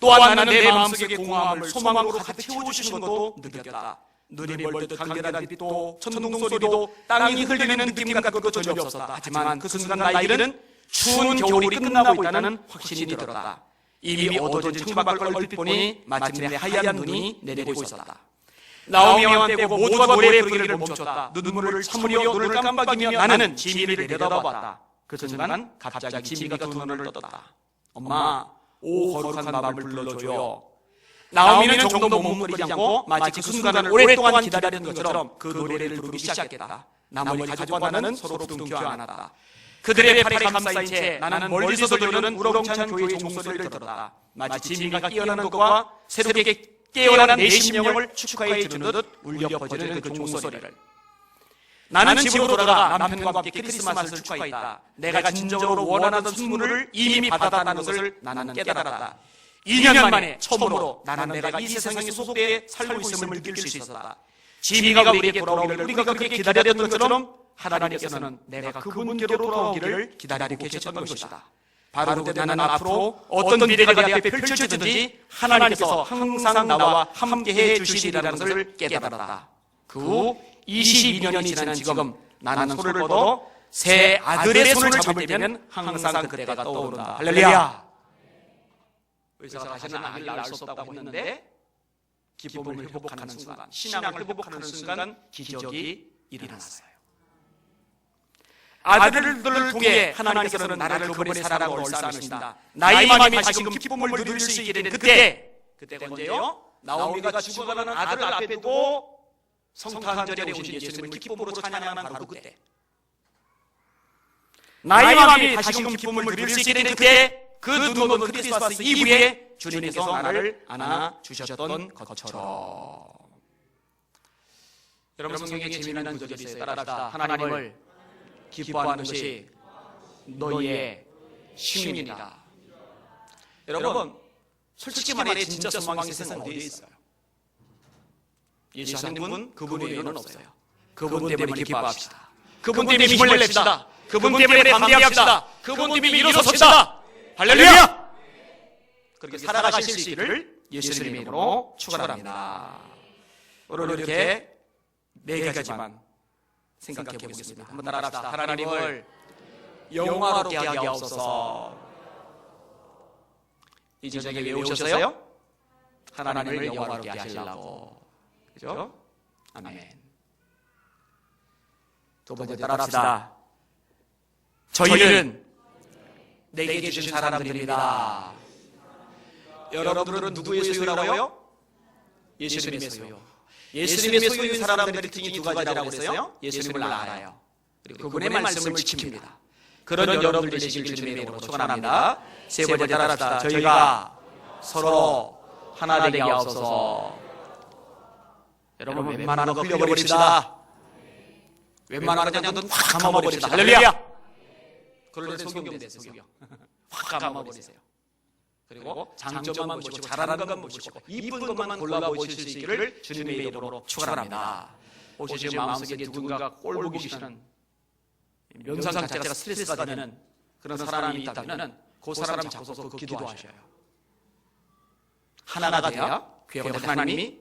또한 나는 내 마음속의 공허함을 소망으로 가득 채워주시는 것도 느꼈다. 눈이 멀듯 강렬한 빛도 천둥소리도 땅이 흘리는 느낌 같은 것도 전혀 없었다. 하지만 그 순간 나에게는 추운 겨울이 끝나고 있다는 확신이 들었다. 이미 어두워진 창밖을 얼핏 보니 마침내 하얀 눈이 내리고 있었다. 나오미와 빼고 모두가 노래 부르기를 멈췄다. 눈물을 참으려 눈을 깜빡이며 나는 지미를 내려다봤다. 그 순간 갑자기 지미가 두 눈을 떴다. 엄마, 오 거룩한 밤을 불러줘요. 나오미는 조금도 머뭇거리지 않고 마치 그 순간을 오랫동안 기다렸던 것처럼 그 노래를 부르기 시작했다. 나머지 가족과 나는 서로 둥켜 안았다. 그들의 팔에 감싸인 채 나는 멀리서 들려오는 우렁찬 교회의 종소리를 들었다. 마치 지미가 깨어나는 것과 새롭게 깨어난 내 심령을 축하해 주는 듯 울려 퍼지는 그 종소리를. 나는 집으로 돌아가 남편과 함께 크리스마스를 축하했다. 내가 진정으로 원하던 선물을 이미 받았다는 것을 나는 깨달았다. 2년 만에 처음으로 나는 내가 이 세상에 소속되어 살고 있음을 느낄 수 있었다. 지미가 우리에게 돌아오기를 우리가 그렇게 기다렸던 것처럼 하나님께서는 내가 그분께로 돌아오기를 기다리고 계셨던 것이다. 바로 그때 나는 앞으로 어떤 미래가 내 앞에 펼쳐지든지 하나님께서 항상 나와 함께해 주시리라는 것을 깨달았다. 그 후 22년이 지난 지금 나는 손을 뻗어 새 아들의 손을 잡을 때면 항상 그때가 떠오른다. 할렐루야. 의사가 다시는 아기를 낳을 수 없다고 했는데 기쁨을 회복하는 순간, 신앙을 회복하는 순간 기적이 일어났어요. 아들들을 통해 하나님께서는 나를 그분의 사랑으로 얼싸안으신다. 나의 마음이 다시금 기쁨을 누릴 수 있게 된 그때가 언제요? 나오미가 죽어가는 아들을 앞에 두고 성탄절에 오신 예수님을 기쁨으로 찬양하는 바로 그때, 나의 마음이 다시금 기쁨을 누릴 수 있게 된 그때, 그 눈먼 크리스마스 이브에 주님께서 나를 안아주셨던 것처럼. 여러분, 성경에 재미난 구절이 있어요. 따라합시다. 하나님을 기뻐하는 것이 너희의 시민이다. 여러분, 솔직히 말해 진짜 소망의 세상은 어디에 있어요? 예수 하는 분, 그분 외에는 없어요. 그분 때문에 기뻐합시다. 그분 때문에 힘을 냅시다. 그분 때문에 담대합시다. 그분 때문에 일어섭시다. 할렐루야! 그렇게 살아가실 수 있기를 예수님의 이름으로 축원합니다. 오늘 이렇게 4가지만 생각해 보겠습니다. 한번 따라합시다. 하나님을 영화롭게 하게 하옵소서. 이 저녁에 왜 오셨어요? 하나님을 영화롭게 하시려고. 그죠? 아멘. 두 번째 따라합시다. 저희는 내게 주신 사람들입니다. 여러분들은 누구의 소유라고요? 예수님의 소유. 예수님의 소유인 사람들의 특징이 2가지라고 그랬어요. 예수님을 알아요. 그리고 그분의 말씀을 지킵니다. 그런 여러분들 되시길 주님의 이름으로 축원합니다. 세 번째 따라합시다. 저희가 서로 하나 되게 하옵소서. 여러분, 웬만한 거 흘려버립시다. 웬만한 거 그냥 확 감아버립시다. 할렐루야! 그런데 소경 되세요. 소경. 확 감아버리세요. 그리고 장점만 보시고 잘하는 것만 보시고 이쁜 것만 골라보실 수 있기를 주님의 이름으로 축원합니다. 혹시 마음속에 누군가 꼴보기 싫은 면상 자체가 스트레스가 되는 그런 사람이 있다면 그 사람 잡아서 그 기도하셔요. 하나가 돼야 교회 하나님이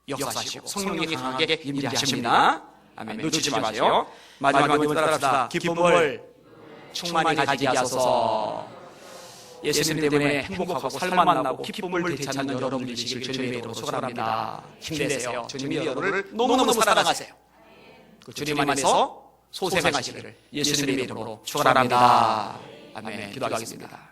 역사하시고 성령이 강하게 임재하십니다. 아멘. 놓치지 마세요. 마지막으로 따라합시다. 기쁨을 충만히 가지게 하소서. 예수님 때문에 행복하고 살만 나고 기쁨을 되찾는 여러분들이시길 주님의 이름으로 축원합니다. 힘내세요. 주님이 여러분을 너무너무 사랑하세요. 그 주님 안에서 소생하시기를 예수님의 이름으로 축원합니다. 아멘. 기도하겠습니다.